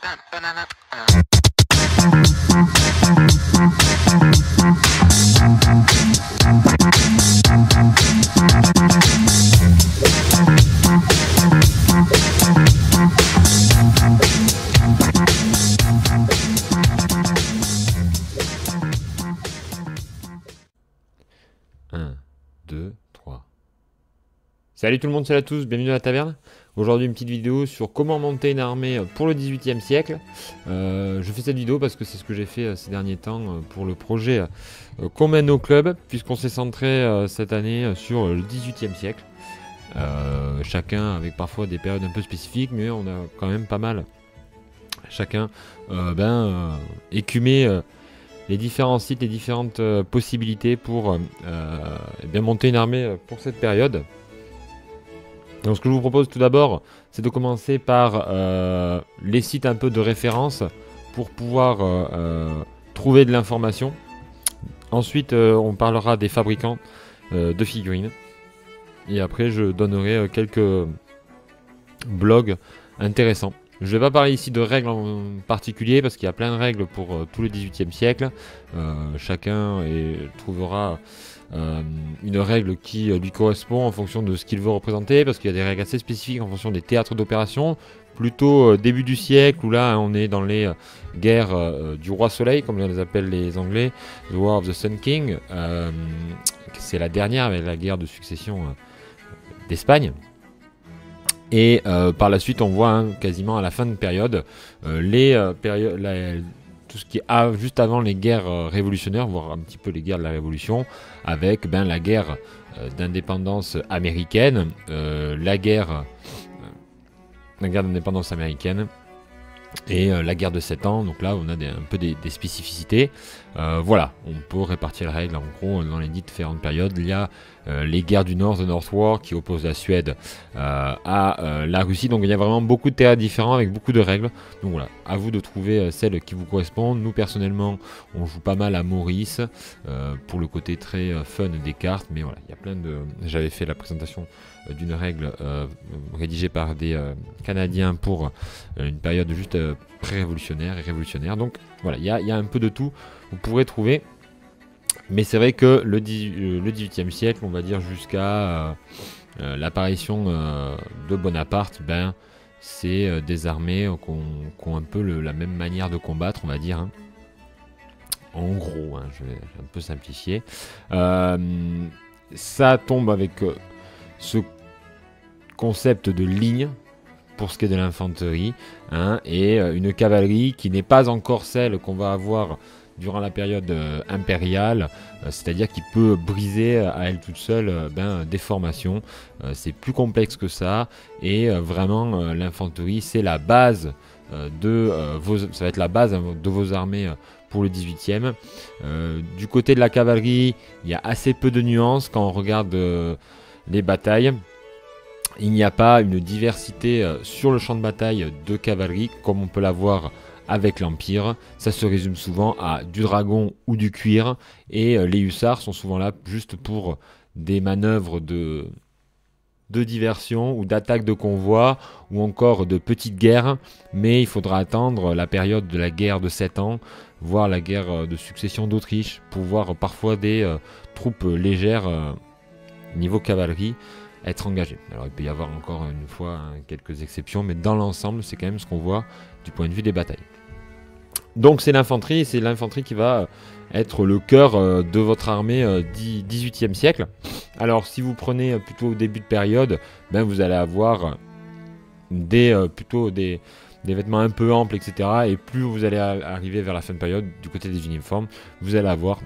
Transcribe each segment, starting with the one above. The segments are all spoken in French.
Un, deux, trois. Salut tout le monde, salut à tous, bienvenue à la taverne. Aujourd'hui une petite vidéo sur comment monter une armée pour le 18e siècle. Je fais cette vidéo parce que c'est ce que j'ai fait ces derniers temps pour le projet qu'on mène au club, puisqu'on s'est centré cette année sur le 18e siècle. Chacun avec parfois des périodes un peu spécifiques, mais on a quand même pas mal chacun écumé les différents sites, les différentes possibilités pour bien monter une armée pour cette période. Donc ce que je vous propose tout d'abord, c'est de commencer par les sites un peu de référence pour pouvoir trouver de l'information. Ensuite, on parlera des fabricants de figurines. Et après, je donnerai quelques blogs intéressants. Je ne vais pas parler ici de règles en particulier parce qu'il y a plein de règles pour tout le 18e siècle. Chacun trouvera une règle qui lui correspond en fonction de ce qu'il veut représenter, parce qu'il y a des règles assez spécifiques en fonction des théâtres d'opération. Plutôt début du siècle, où là on est dans les guerres du roi soleil, comme les appellent les anglais, The War of the Sun King. C'est la dernière, avec la guerre de succession d'Espagne. Et par la suite, on voit quasiment à la fin de période tout ce qui est juste avant les guerres révolutionnaires, voire un petit peu les guerres de la Révolution, avec la guerre d'indépendance américaine, la guerre d'indépendance américaine et la guerre de 7 ans. Donc là, on a un peu des spécificités. Voilà, on peut répartir les règles en gros dans les différentes périodes. Il y a les guerres du Nord, The North War, qui opposent la Suède à la Russie. Donc il y a vraiment beaucoup de théâtres différents avec beaucoup de règles. Donc voilà, à vous de trouver celle qui vous correspond. Nous personnellement, on joue pas mal à Maurice pour le côté très fun des cartes. Mais voilà, il y a plein de... J'avais fait la présentation d'une règle rédigée par des Canadiens pour une période juste pré-révolutionnaire et révolutionnaire. Donc voilà, il y a un peu de tout, vous pourrez trouver. Mais c'est vrai que le 18e siècle, on va dire jusqu'à l'apparition de Bonaparte, c'est des armées qui ont un peu la même manière de combattre, on va dire. Hein. En gros, je vais un peu simplifier. Ça tombe avec ce concept de ligne pour ce qui est de l'infanterie, et une cavalerie qui n'est pas encore celle qu'on va avoir durant la période impériale, c'est-à-dire qui peut briser à elle toute seule des formations. C'est plus complexe que ça, et vraiment l'infanterie c'est la base ça va être la base de vos armées pour le 18e. Du côté de la cavalerie, il y a assez peu de nuances quand on regarde les batailles. Il n'y a pas une diversité sur le champ de bataille de cavalerie comme on peut l'avoir avec l'Empire. Ça se résume souvent à du dragon ou du cuir, et les hussards sont souvent là juste pour des manœuvres de diversion ou d'attaque de convoi ou encore de petites guerres, mais il faudra attendre la période de la guerre de 7 ans, voire la guerre de succession d'Autriche, pour voir parfois des troupes légères niveau cavalerie être engagées. Alors il peut y avoir encore une fois quelques exceptions, mais dans l'ensemble c'est quand même ce qu'on voit du point de vue des batailles. Donc c'est l'infanterie, et c'est l'infanterie qui va être le cœur de votre armée 18e siècle. Alors si vous prenez plutôt au début de période, vous allez avoir plutôt des vêtements un peu amples, etc. Et plus vous allez arriver vers la fin de période, du côté des uniformes, vous allez avoir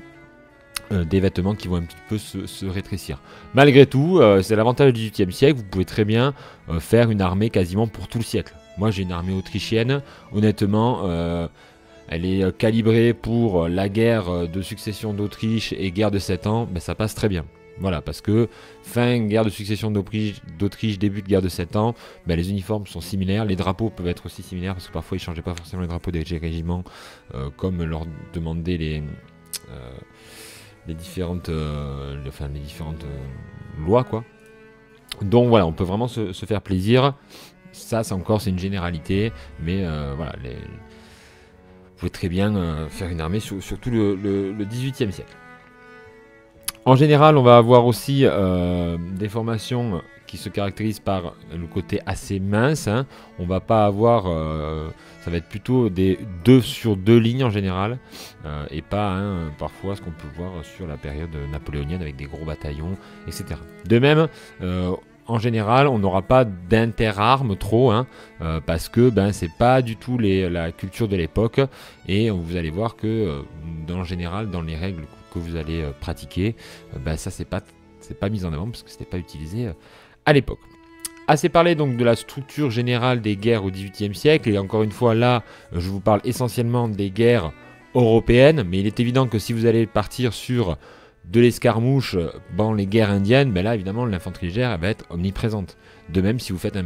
des vêtements qui vont un petit peu se rétrécir. Malgré tout, c'est l'avantage du 18e siècle, vous pouvez très bien faire une armée quasiment pour tout le siècle. Moi j'ai une armée autrichienne, honnêtement, elle est calibrée pour la guerre de succession d'Autriche et guerre de 7 ans, ça passe très bien. Voilà, parce que fin guerre de succession d'Autriche, début de guerre de 7 ans, les uniformes sont similaires, les drapeaux peuvent être aussi similaires, parce que parfois ils ne changeaient pas forcément les drapeaux des régiments, comme leur demandaient les différentes lois, quoi. Donc voilà, on peut vraiment se faire plaisir. Ça, c'est encore, c'est une généralité, mais voilà, vous pouvez très bien faire une armée sur tout le 18e siècle. En général, on va avoir aussi des formations qui se caractérisent par le côté assez mince. Hein. On va pas avoir, ça va être plutôt des 2 sur 2 lignes en général, et pas parfois ce qu'on peut voir sur la période napoléonienne avec des gros bataillons, etc. De même, en général, on n'aura pas d'interarmes trop, hein, parce que c'est pas du tout la culture de l'époque, et vous allez voir que en général, dans les règles que vous allez pratiquer, ça c'est pas mis en avant parce que c'était pas utilisé à l'époque. Assez parlé donc de la structure générale des guerres au XVIIIe siècle, et encore une fois là, je vous parle essentiellement des guerres européennes, mais il est évident que si vous allez partir sur de l'escarmouche dans les guerres indiennes, là évidemment l'infanterie légère elle va être omniprésente. De même si vous faites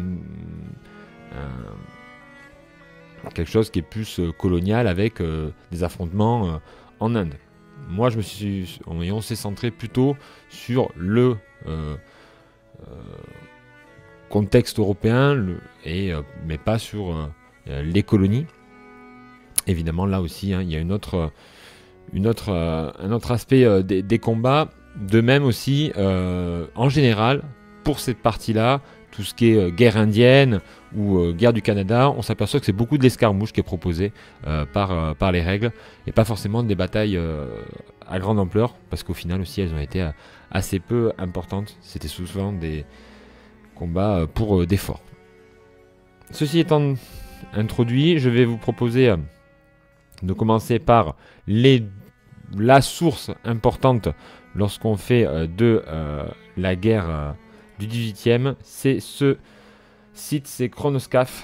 quelque chose qui est plus colonial avec des affrontements en Inde. Moi, on s'est centré plutôt sur le contexte européen, mais pas sur les colonies. Évidemment, là aussi, il y a un autre aspect des combats. De même aussi, en général, pour cette partie-là, tout ce qui est guerre indienne ou guerre du Canada, on s'aperçoit que c'est beaucoup de l'escarmouche qui est proposé par les règles, et pas forcément des batailles à grande ampleur, parce qu'au final aussi elles ont été assez peu importantes. C'était souvent des combats pour des forts. Ceci étant introduit, je vais vous proposer de commencer par la source importante lorsqu'on fait de la guerre du 18e, c'est ce site, c'est Chronoscaphe.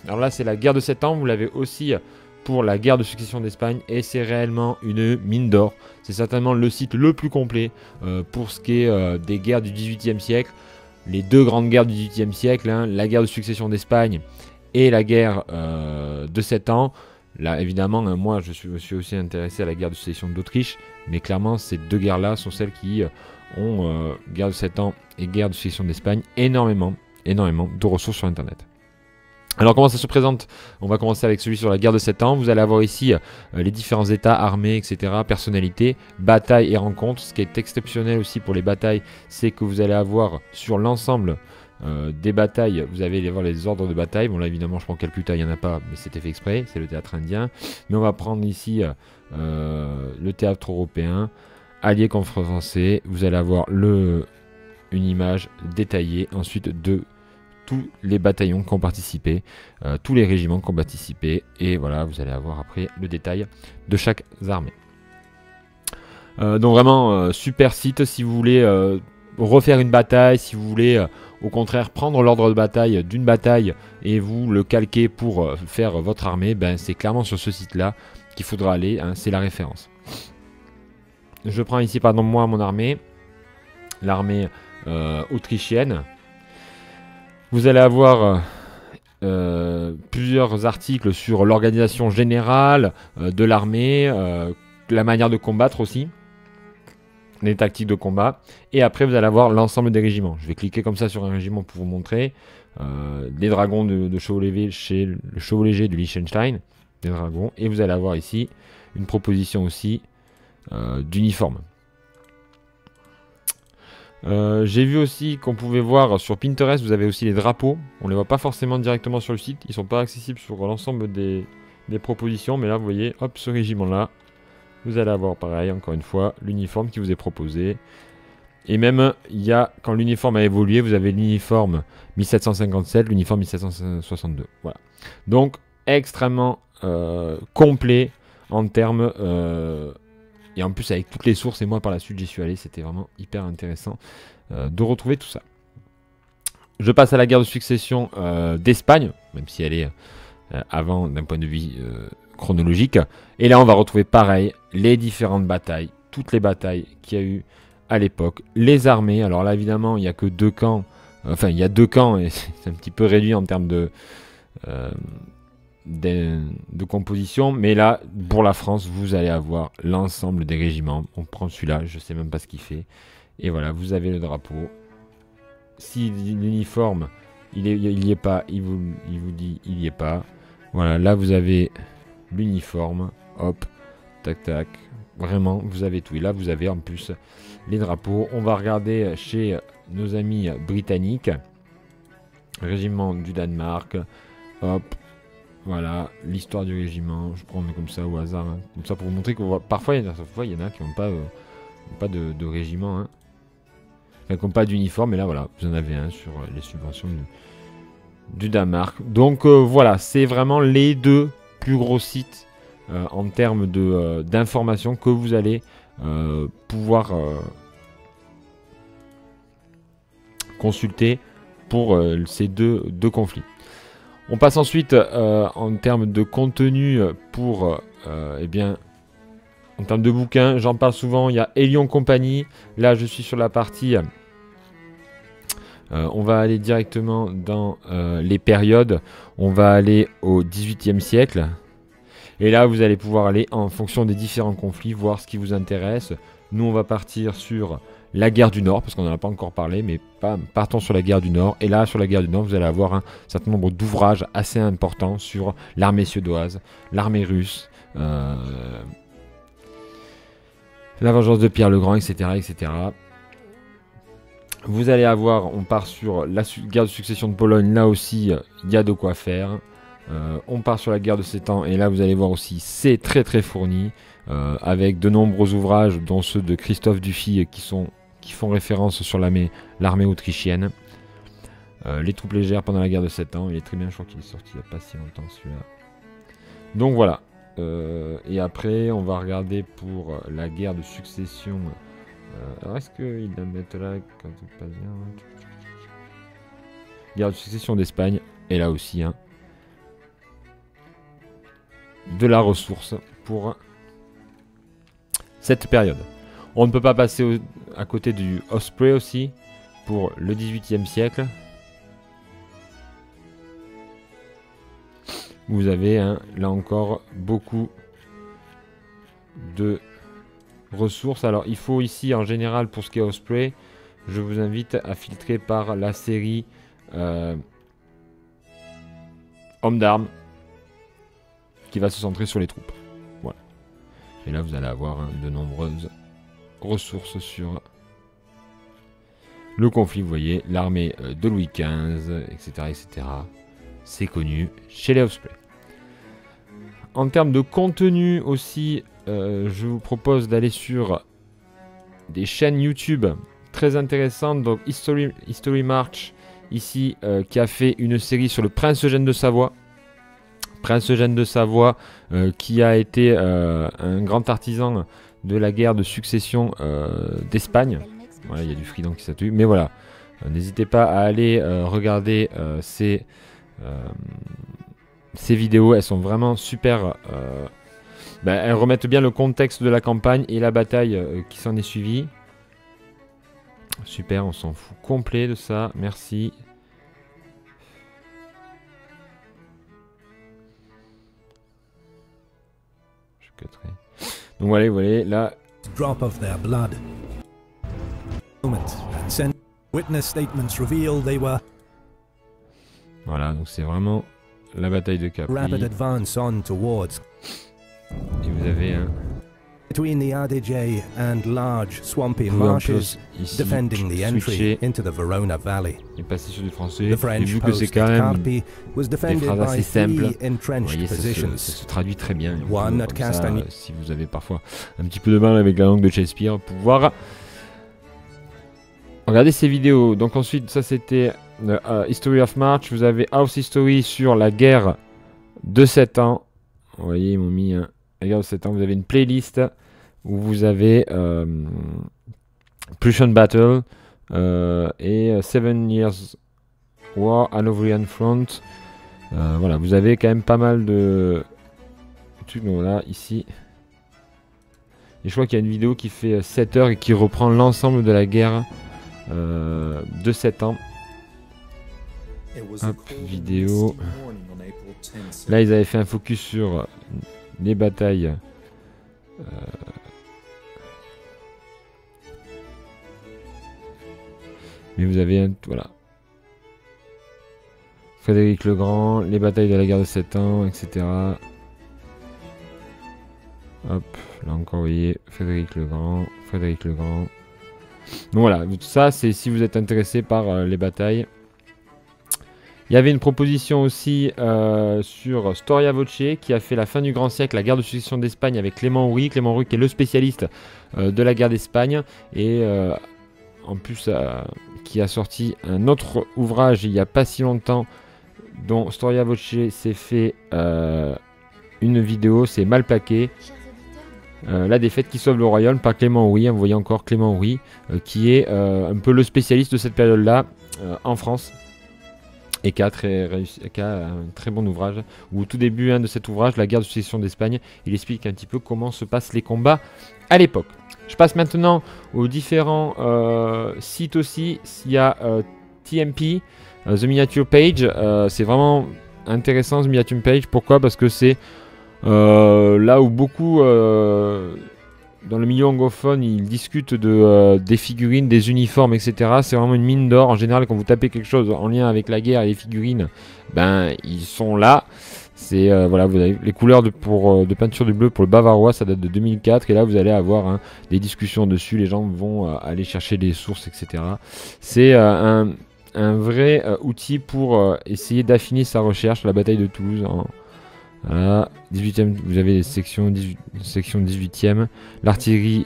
Alors là, c'est la guerre de 7 ans, vous l'avez aussi pour la guerre de succession d'Espagne, et c'est réellement une mine d'or. C'est certainement le site le plus complet pour ce qui est des guerres du 18e siècle. Les 2 grandes guerres du 18e siècle, la guerre de succession d'Espagne et la guerre de 7 ans. Là, évidemment, moi, je suis aussi intéressé à la guerre de succession d'Autriche, mais clairement, ces 2 guerres-là sont celles qui ont, guerre de 7 ans et guerre de succession d'Espagne, énormément de ressources sur Internet. Alors, comment ça se présente? On va commencer avec celui sur la guerre de 7 ans. Vous allez avoir ici les différents états, armées, etc., personnalités, batailles et rencontres. Ce qui est exceptionnel aussi pour les batailles, c'est que vous allez avoir sur l'ensemble des batailles, vous allez voir les ordres de bataille. Bon là évidemment je prends Calcutta, il n'y en a pas, mais c'était fait exprès, c'est le théâtre indien. Mais on va prendre ici le théâtre européen, allié contre français. Vous allez avoir une image détaillée ensuite de tous les bataillons qui ont participé, tous les régiments qui ont participé, et voilà, vous allez avoir après le détail de chaque armée. Donc vraiment super site si vous voulez refaire une bataille, si vous voulez au contraire prendre l'ordre de bataille d'une bataille et vous le calquer pour faire votre armée, c'est clairement sur ce site là qu'il faudra aller, hein, c'est la référence. Je prends ici par exemple moi mon armée, l'armée autrichienne. Vous allez avoir plusieurs articles sur l'organisation générale de l'armée, la manière de combattre aussi, les tactiques de combat, et après vous allez avoir l'ensemble des régiments. Je vais cliquer comme ça sur un régiment pour vous montrer les dragons de chevaux légers chez le chevau léger de Liechtenstein, des dragons, et vous allez avoir ici une proposition aussi d'uniforme. J'ai vu aussi qu'on pouvait voir sur Pinterest, vous avez aussi les drapeaux. On les voit pas forcément directement sur le site, ils sont pas accessibles sur l'ensemble des propositions, mais là vous voyez, hop, ce régiment là, vous allez avoir pareil, encore une fois, l'uniforme qui vous est proposé. Et même, il y a, quand l'uniforme a évolué, vous avez l'uniforme 1757, l'uniforme 1762. Voilà. Donc, extrêmement complet en termes... et en plus, avec toutes les sources, et moi par la suite, j'y suis allé, c'était vraiment hyper intéressant de retrouver tout ça. Je passe à la guerre de succession d'Espagne, même si elle est avant d'un point de vue chronologique. Et là, on va retrouver pareil, les différentes batailles, toutes les batailles qu'il y a eu à l'époque, les armées. Alors là, évidemment, il n'y a que 2 camps. Enfin, il y a 2 camps et c'est un petit peu réduit en termes de composition. Mais là, pour la France, vous allez avoir l'ensemble des régiments. On prend celui-là, je ne sais même pas ce qu'il fait. Et voilà, vous avez le drapeau. Si l'uniforme il y est pas, il vous dit il y est pas. Voilà, là vous avez l'uniforme, hop, tac tac, vraiment vous avez tout. Et là vous avez en plus les drapeaux. On va regarder chez nos amis britanniques, régiment du Danemark, hop, voilà, l'histoire du régiment, je prends comme ça au hasard, hein. Comme ça pour vous montrer que parfois il y en a qui n'ont pas de régiment, hein. Enfin, qui n'ont pas d'uniforme, et là voilà, vous en avez un sur les subventions du Danemark. Donc voilà, c'est vraiment les deux plus gros sites en termes d'informations que vous allez pouvoir consulter pour ces deux conflits. On passe ensuite en termes de contenu pour, eh bien, en termes de bouquins, j'en parle souvent, il y a Elion Company. Là, je suis sur la partie, on va aller directement dans les périodes. On va aller au XVIIIe siècle. Et là, vous allez pouvoir aller en fonction des différents conflits, voir ce qui vous intéresse. Nous, on va partir sur la guerre du Nord, parce qu'on n'en a pas encore parlé, mais partons sur la guerre du Nord. Et là, sur la guerre du Nord, vous allez avoir un certain nombre d'ouvrages assez importants sur l'armée suédoise, l'armée russe, la vengeance de Pierre le Grand, etc., etc. Vous allez avoir, on part sur la guerre de succession de Pologne, là aussi, il y a de quoi faire. On part sur la guerre de 7 ans, et là, vous allez voir aussi, c'est très très fourni, avec de nombreux ouvrages, dont ceux de Christophe Dufy, qui font référence sur l'armée autrichienne. Les troupes légères pendant la guerre de 7 ans, il est très bien, je crois qu'il est sorti il n'y a pas si longtemps celui-là. Donc voilà. Et après, on va regarder pour la guerre de succession. Alors est-ce qu'ils la mettent là quand tout passe bien, hein. Guerre de succession d'Espagne, et là aussi, hein, de la ressource pour cette période. On ne peut pas passer à côté du Osprey aussi, pour le XVIIIe siècle. Vous avez, hein, là encore, beaucoup de ressources. Alors, il faut ici, en général, pour ce qui est Osprey, je vous invite à filtrer par la série Hommes d'armes, qui va se centrer sur les troupes. Voilà. Et là, vous allez avoir, hein, de nombreuses ressources sur le conflit. Vous voyez, l'armée de Louis XV, etc., etc. C'est connu chez les Osprey. En termes de contenu aussi, je vous propose d'aller sur des chaînes YouTube très intéressantes. Donc History March, ici, qui a fait une série sur le prince Eugène de Savoie. Prince Eugène de Savoie, qui a été un grand artisan de la guerre de succession d'Espagne. Voilà, il y a du Fridan qui s'attue. Mais voilà, n'hésitez pas à aller regarder ces vidéos. Elles sont vraiment super. Elles remettent bien le contexte de la campagne et la bataille qui s'en est suivie. Super, on s'en fout complet de ça. Merci. Je cutterai. Donc voilà, là. Drop of their blood. Witness statements reveal they were. Voilà, donc c'est vraiment la bataille de Capri. Rapid advance on towards. Et vous avez un. Between the Adige and large swampy marshes, defending the entry into the Verona Valley. Il est passé sur du français. The French et vu que c'est post quand at même Carpi was des defended phrases assez by simples, three entrenched voyez, ça positions. se traduit très bien. One at Comme ça, Castagny. si vous avez parfois un petit peu de mal avec la langue de Shakespeare, pouvoir regarder ces vidéos. Donc ensuite, ça c'était History of March. Vous avez House History sur la guerre de 7 ans. Vous voyez, ils m'ont mis la guerre de 7 ans. Vous avez une playlist où vous avez Prussian Battle et 7 Years War, Hanoverian Front. Voilà, vous avez quand même pas mal de trucs. Donc là, ici. Et je crois qu'il y a une vidéo qui fait 7 heures et qui reprend l'ensemble de la guerre de 7 ans. Hop, vidéo. Là, ils avaient fait un focus sur les batailles. Mais vous avez voilà. Frédéric le Grand, les batailles de la guerre de 7 ans, etc. Hop, là encore, vous voyez, Frédéric le Grand, Frédéric le Grand. Donc voilà, tout ça, c'est si vous êtes intéressé par les batailles. Il y avait une proposition aussi sur Storia Voce qui a fait la fin du grand siècle, la guerre de succession d'Espagne avec Clément Houry. Clément Houry qui est le spécialiste de la guerre d'Espagne et en plus qui a sorti un autre ouvrage il n'y a pas si longtemps dont Storia Voce s'est fait une vidéo, c'est Malplaqué. La défaite qui sauve le royaume par Clément Houry. Vous voyez encore Clément Houry qui est un peu le spécialiste de cette période-là en France. Et qui a un très bon ouvrage, où au tout début de cet ouvrage, la guerre de succession d'Espagne, il explique un petit peu comment se passent les combats à l'époque. Je passe maintenant aux différents sites aussi. Il y a TMP, The Miniature Page, c'est vraiment intéressant The Miniature Page, pourquoi? Parce que c'est là où beaucoup... dans le milieu anglophone, ils discutent des figurines, des uniformes, etc. C'est vraiment une mine d'or. En général, quand vous tapez quelque chose en lien avec la guerre et les figurines, ben ils sont là. C'est voilà, vous avez les couleurs de peinture du bleu pour le Bavarois, ça date de 2004. Et là, vous allez avoir des discussions dessus. Les gens vont aller chercher des sources, etc. C'est un vrai outil pour essayer d'affiner sa recherche. La bataille de Toulouse. Voilà, 18e, vous avez les sections 18e, l'artillerie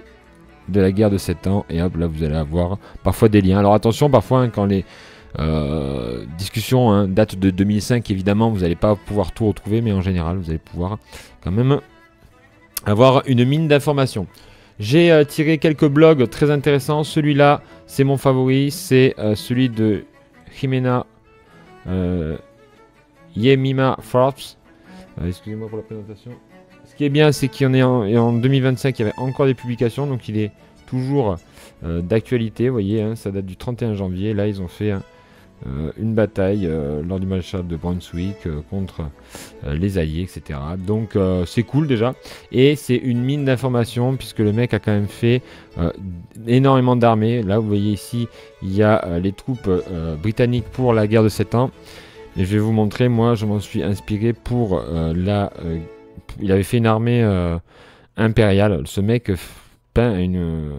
de la guerre de 7 ans, et hop, là vous allez avoir parfois des liens. Alors attention, parfois quand les discussions datent de 2005, évidemment, vous n'allez pas pouvoir tout retrouver, mais en général, vous allez pouvoir quand même avoir une mine d'informations. J'ai tiré quelques blogs très intéressants. Celui-là, c'est mon favori, c'est celui de Jimena Yemima Forbes. Excusez-moi pour la présentation. Ce qui est bien, c'est qu'il y en est en 2025, il y avait encore des publications, donc il est toujours d'actualité. Vous voyez, ça date du 31 janvier. Là, ils ont fait une bataille lors du maréchal de Brunswick contre les Alliés, etc. Donc, c'est cool déjà. Et c'est une mine d'informations, puisque le mec a quand même fait énormément d'armées. Là, vous voyez ici, il y a les troupes britanniques pour la guerre de 7 ans. Et je vais vous montrer, moi je m'en suis inspiré pour il avait fait une armée impériale. Ce mec peint une...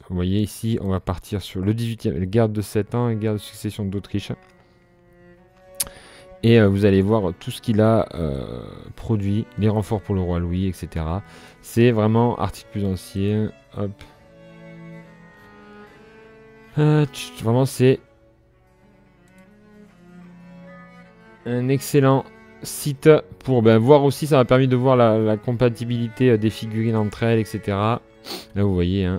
vous voyez ici, on va partir sur le 18e, la guerre de 7 ans et guerre de succession d'Autriche. Et vous allez voir tout ce qu'il a produit, les renforts pour le roi Louis, etc. C'est vraiment article plus ancien. Hop. Vraiment c'est... un excellent site pour voir aussi, ça m'a permis de voir la compatibilité des figurines entre elles, etc. Là vous voyez,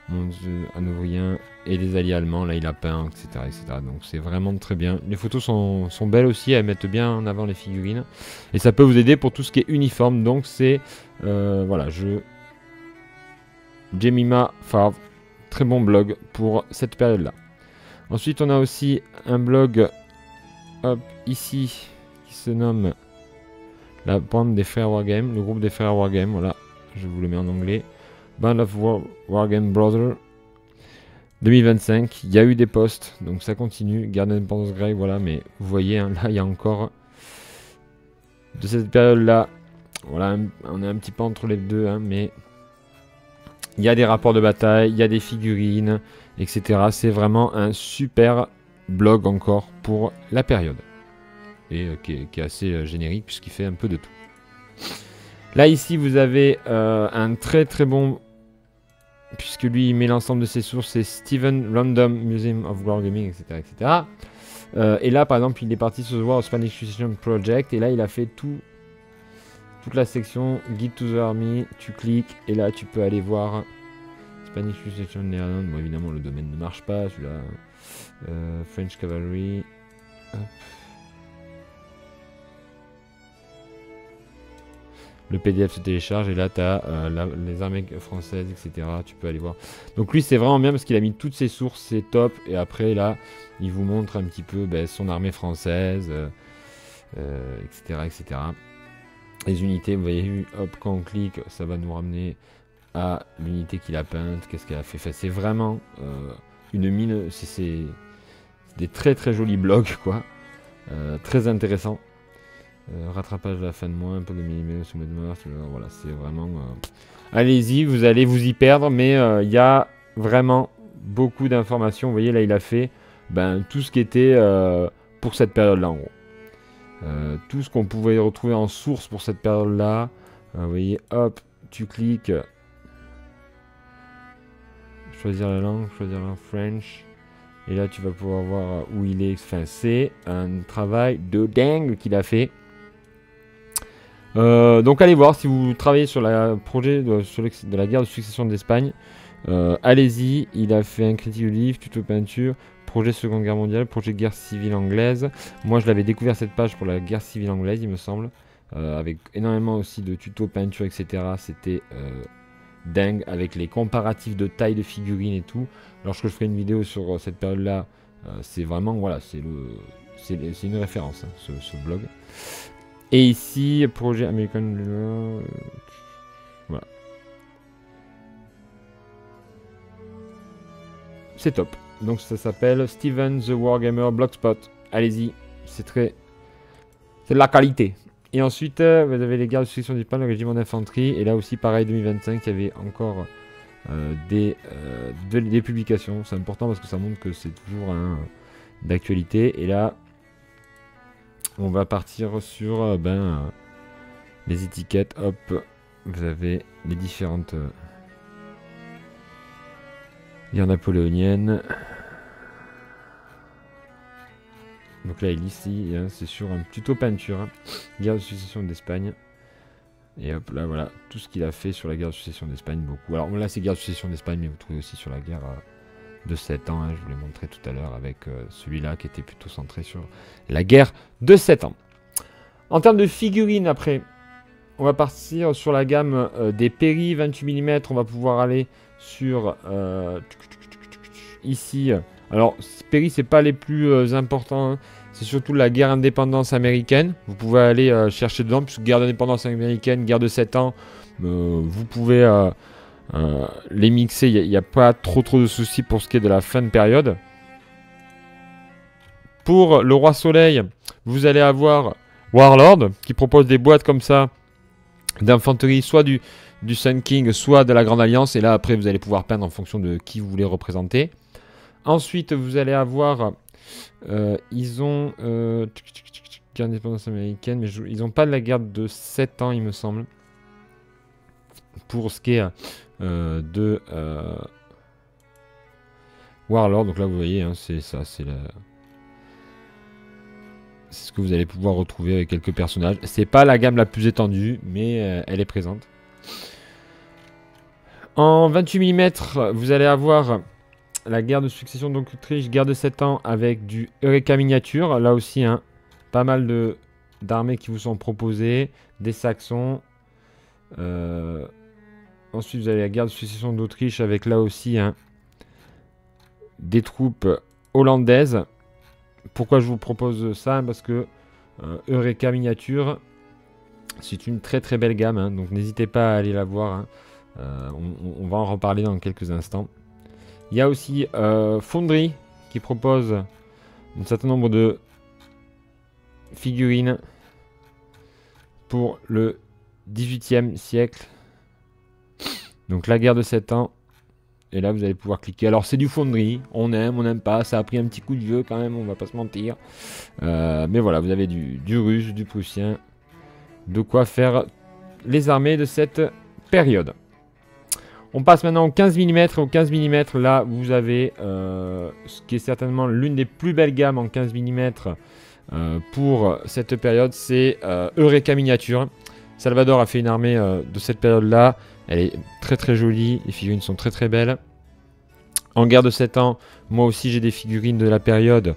mon dieu, Hanovrien et les alliés allemands, là il a peint, etc. etc. Donc c'est vraiment très bien. Les photos sont belles aussi, elles mettent bien en avant les figurines. Et ça peut vous aider pour tout ce qui est uniforme. Donc c'est, voilà, Jemima Favre, très bon blog pour cette période-là. Ensuite on a aussi un blog... hop, ici, qui se nomme la bande des frères Wargame, le groupe des frères Wargame, voilà, je vous le mets en anglais. Band of Wargame Brothers 2025, il y a eu des posts, donc ça continue. Garden Independence Grey, voilà, mais vous voyez, là il y a encore de cette période-là, voilà, on est un petit peu entre les deux, mais il y a des rapports de bataille, il y a des figurines, etc. C'est vraiment un super blog encore pour la période et qui est assez générique puisqu'il fait un peu de tout. Là ici vous avez un très très bon, puisque lui il met l'ensemble de ses sources, c'est Steven Random Museum of Wargaming, etc. etc. Et là par exemple il est parti sur The War of Spanish Succession Project et là il a fait toute la section Guide to the Army. Tu cliques et là tu peux aller voir Spanish Succession Netherlands. Bon évidemment le domaine ne marche pas celui-là. French Cavalry. Hop. Le PDF se télécharge et là tu as les armées françaises, etc. Tu peux aller voir. Donc lui c'est vraiment bien parce qu'il a mis toutes ses sources, c'est top. Et après là il vous montre un petit peu son armée française, etc., etc. Les unités, vous voyez, hop, quand on clique, ça va nous ramener à l'unité qu'il a peinte, qu'est-ce qu'elle a fait. Enfin, c'est vraiment une mine, c'est des très très jolis blogs quoi. Très intéressant. Rattrapage à la fin de mois, un peu de millimètres sous de mars. Voilà, c'est vraiment... Allez-y, vous allez vous y perdre, mais il y a vraiment beaucoup d'informations. Vous voyez, là, il a fait tout ce qui était pour cette période-là, en gros. Tout ce qu'on pouvait retrouver en source pour cette période-là. Vous voyez, hop, tu cliques. Choisir la langue French. Et là, tu vas pouvoir voir où il est. Enfin, c'est un travail de dingue qu'il a fait. Donc, allez voir si vous travaillez sur le projet de la guerre de succession d'Espagne. Allez-y, il a fait un critique du livre, tuto peinture, projet Seconde Guerre mondiale, projet guerre civile anglaise. Moi, je l'avais découvert cette page pour la guerre civile anglaise, il me semble. Avec énormément aussi de tutos peinture, etc. C'était... dingue avec les comparatifs de taille de figurines et tout. Lorsque je ferai une vidéo sur cette période là, c'est vraiment voilà, c'est une référence, hein, ce blog. Et ici projet American, voilà, c'est top. Donc ça s'appelle Steven the Wargamer Blogspot. Allez-y, c'est de la qualité. Et ensuite, vous avez les gardes de succession d'Espagne, le régiment d'infanterie. Et là aussi, pareil, 2025, il y avait encore des publications. C'est important parce que ça montre que c'est toujours d'actualité. Et là, on va partir sur les étiquettes. Hop, vous avez les différentes guerres napoléoniennes. Donc là, ici, hein, c'est sur un tuto peinture, hein, guerre de succession d'Espagne. Et hop, là, voilà, tout ce qu'il a fait sur la guerre de succession d'Espagne, beaucoup. Alors là, c'est guerre de succession d'Espagne, mais vous trouvez aussi sur la guerre de 7 ans. Hein, je vous l'ai montré tout à l'heure avec celui-là qui était plutôt centré sur la guerre de 7 ans. En termes de figurines, après, on va partir sur la gamme des Perry 28 mm. On va pouvoir aller sur ici. Alors, Perry, c'est pas les plus importants. Hein. C'est surtout la guerre d'indépendance américaine. Vous pouvez aller chercher dedans, puisque guerre d'indépendance américaine, guerre de 7 ans, vous pouvez les mixer. Il n'y a pas trop de soucis pour ce qui est de la fin de période. Pour le Roi Soleil, vous allez avoir Warlord, qui propose des boîtes comme ça, d'infanterie, soit du Sun King, soit de la Grande Alliance. Et là, après, vous allez pouvoir peindre en fonction de qui vous voulez représenter. Ensuite, vous allez avoir... ils ont... guerre d'indépendance américaine, mais ils n'ont pas de la guerre de 7 ans, il me semble. Pour ce qui est de Warlord. Donc là, vous voyez, hein, c'est ça, c'est ce que vous allez pouvoir retrouver avec quelques personnages. C'est pas la gamme la plus étendue, mais elle est présente. En 28 mm, vous allez avoir... la guerre de succession d'Autriche, guerre de 7 ans avec du Eureka miniature. Là aussi, hein, pas mal d'armées qui vous sont proposées. Des Saxons. Ensuite, vous avez la guerre de succession d'Autriche avec là aussi hein, des troupes hollandaises. Pourquoi je vous propose ça? Parce que Eureka miniature, c'est une très très belle gamme. Hein, donc n'hésitez pas à aller la voir. Hein. On va en reparler dans quelques instants. Il y a aussi Foundry qui propose un certain nombre de figurines pour le 18e siècle. Donc la guerre de 7 ans. Et là vous allez pouvoir cliquer. Alors c'est du Foundry. On aime, on n'aime pas. Ça a pris un petit coup de vieux quand même, on va pas se mentir. Mais voilà, vous avez du russe, du prussien. De quoi faire les armées de cette période. On passe maintenant au 15 mm. Au 15 mm, là, vous avez ce qui est certainement l'une des plus belles gammes en 15 mm pour cette période. C'est Eureka Miniature. Salvador a fait une armée de cette période-là. Elle est très très jolie. Les figurines sont très très belles. En guerre de 7 ans, moi aussi j'ai des figurines de la période.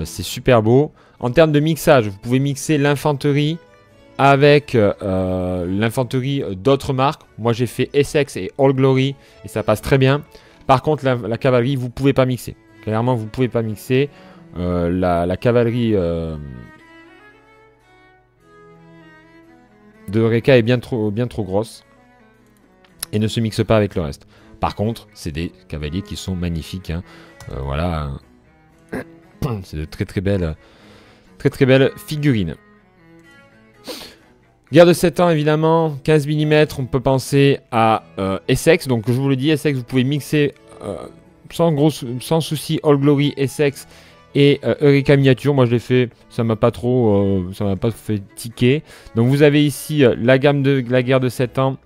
C'est super beau. En termes de mixage, vous pouvez mixer l'infanterie avec l'infanterie d'autres marques. Moi j'ai fait Essex et All Glory et ça passe très bien. Par contre la cavalerie vous pouvez pas mixer. Clairement vous pouvez pas mixer. La cavalerie de Eureka est bien trop grosse et ne se mixe pas avec le reste. Par contre c'est des cavaliers qui sont magnifiques. Hein. Voilà. C'est de très très belles Très très belle figurine. Guerre de 7 ans évidemment, 15 mm, on peut penser à Essex. Donc je vous le dis, Essex, vous pouvez mixer sans souci Old Glory, Essex et Eureka miniature. Moi je l'ai fait, ça m'a pas trop, ça m'a pas fait tiquer. Donc vous avez ici la gamme de la guerre de 7 ans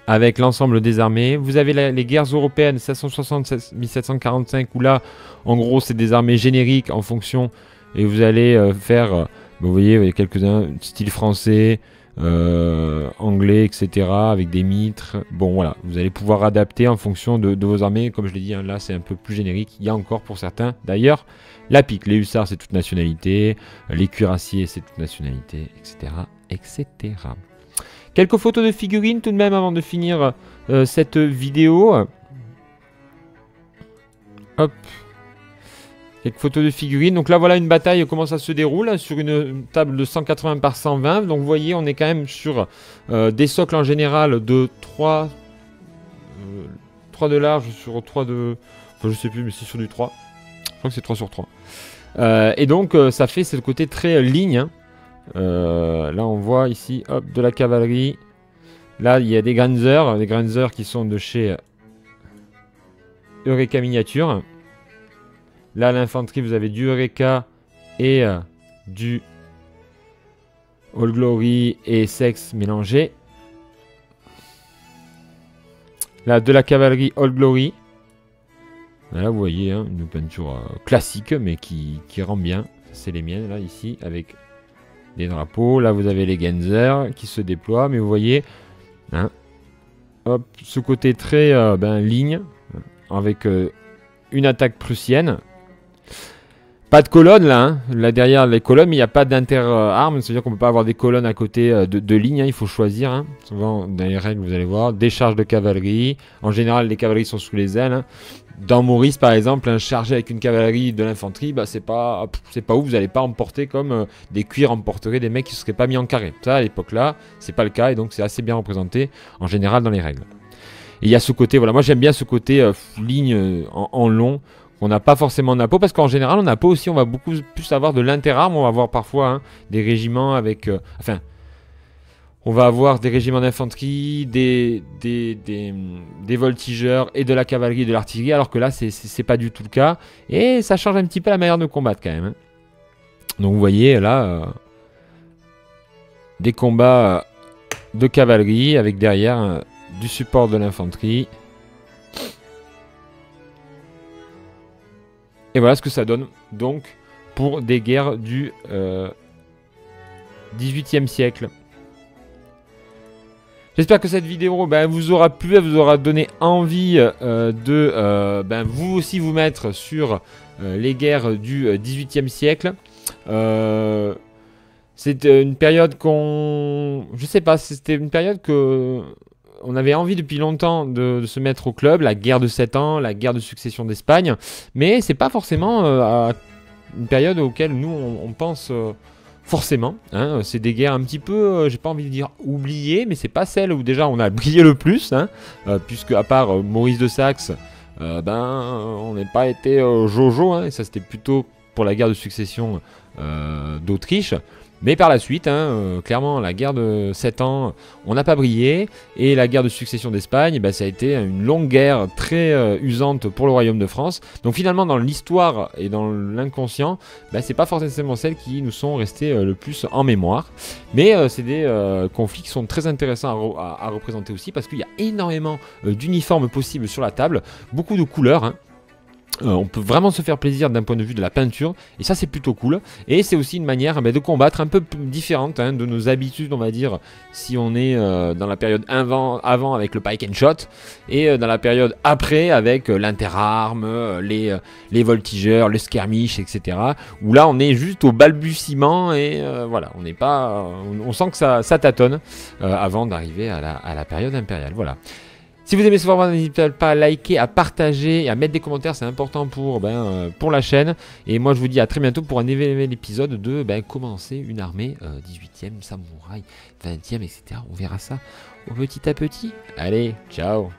avec l'ensemble des armées. Vous avez les guerres européennes 1760-1745 où là en gros c'est des armées génériques en fonction et vous allez faire... vous voyez, il y a quelques-uns, style français, anglais, etc. avec des mitres. Bon voilà, vous allez pouvoir adapter en fonction de vos armées. Comme je l'ai dit, hein, là c'est un peu plus générique. Il y a encore pour certains, d'ailleurs, la pique. Les hussards c'est toute nationalité, les cuirassiers c'est toute nationalité, etc. etc. Quelques photos de figurines tout de même avant de finir cette vidéo. Hop. Quelques photos de figurines. Donc là, voilà une bataille, comment ça se déroule sur une table de 180 par 120. Donc vous voyez, on est quand même sur des socles en général de 3 de large sur 3 de... Enfin, je sais plus, mais c'est sur du 3. Je crois que c'est 3 sur 3. Et donc, ça fait ce côté très ligne. Hein. Là, on voit ici, hop, de la cavalerie. Là, il y a des Granzer qui sont de chez Eureka Miniature. Là, l'infanterie, vous avez du Eureka et du Old Glory et Sex mélangés. Là, de la cavalerie Old Glory. Là, vous voyez, hein, une peinture classique, mais qui rend bien. C'est les miennes, là, ici, avec des drapeaux. Là, vous avez les Genzer qui se déploient, mais vous voyez, hein, hop, ce côté très ligne, avec une attaque prussienne. Pas de colonne là, hein. Là derrière les colonnes, mais il n'y a pas d'inter-armes, c'est-à-dire qu'on ne peut pas avoir des colonnes à côté de lignes, hein. Il faut choisir. Hein. Souvent dans les règles, vous allez voir, décharge de cavalerie. En général, les cavaleries sont sous les ailes. Hein. Dans Maurice, par exemple, un chargé avec une cavalerie de l'infanterie, bah, c'est pas où vous n'allez pas emporter comme des cuirs emporteraient des mecs qui ne seraient pas mis en carré. Ça, à l'époque là, c'est pas le cas et donc c'est assez bien représenté en général dans les règles. Et il y a ce côté, voilà, moi j'aime bien ce côté ligne en long. On n'a pas forcément Napo parce qu'en général en Napo aussi on va beaucoup plus avoir de l'interarme. On va avoir parfois hein, des régiments avec on va avoir des régiments d'infanterie, des voltigeurs et de la cavalerie et de l'artillerie, alors que là c'est pas du tout le cas et ça change un petit peu la manière de combattre quand même. Hein. Donc vous voyez là des combats de cavalerie avec derrière du support de l'infanterie. Et voilà ce que ça donne donc pour des guerres du XVIIIe siècle. J'espère que cette vidéo vous aura plu, elle vous aura donné envie de vous aussi vous mettre sur les guerres du XVIIIe siècle. C'était une période je sais pas, c'était une période que... On avait envie depuis longtemps de se mettre au club, la guerre de 7 ans, la guerre de succession d'Espagne, mais c'est pas forcément à une période auquel nous on pense forcément. Hein. C'est des guerres un petit peu, j'ai pas envie de dire oubliées, mais c'est pas celle où déjà on a brillé le plus, hein, puisque à part Maurice de Saxe, on n'est pas été Jojo, hein, et ça c'était plutôt pour la guerre de succession d'Autriche. Mais par la suite, hein, clairement, la guerre de 7 ans, on n'a pas brillé. Et la guerre de succession d'Espagne, ça a été une longue guerre très usante pour le royaume de France. Donc finalement, dans l'histoire et dans l'inconscient, c'est pas forcément celles qui nous sont restées le plus en mémoire. Mais c'est des conflits qui sont très intéressants à représenter aussi, parce qu'il y a énormément d'uniformes possibles sur la table, beaucoup de couleurs, hein. On peut vraiment se faire plaisir d'un point de vue de la peinture et ça c'est plutôt cool et c'est aussi une manière de combattre un peu différente hein, de nos habitudes on va dire si on est dans la période avant avec le pike and shot et dans la période après avec l'interarme, les voltigeurs, le skirmish etc. Où là on est juste au balbutiement et voilà on n'est pas, on sent que ça tâtonne avant d'arriver à la période impériale. Voilà. Si vous aimez ce format, n'hésitez pas à liker, à partager et à mettre des commentaires, c'est important pour la chaîne. Et moi je vous dis à très bientôt pour un nouvel épisode de commencer une armée 18e, samouraï, 20e, etc. On verra ça petit à petit. Allez, ciao!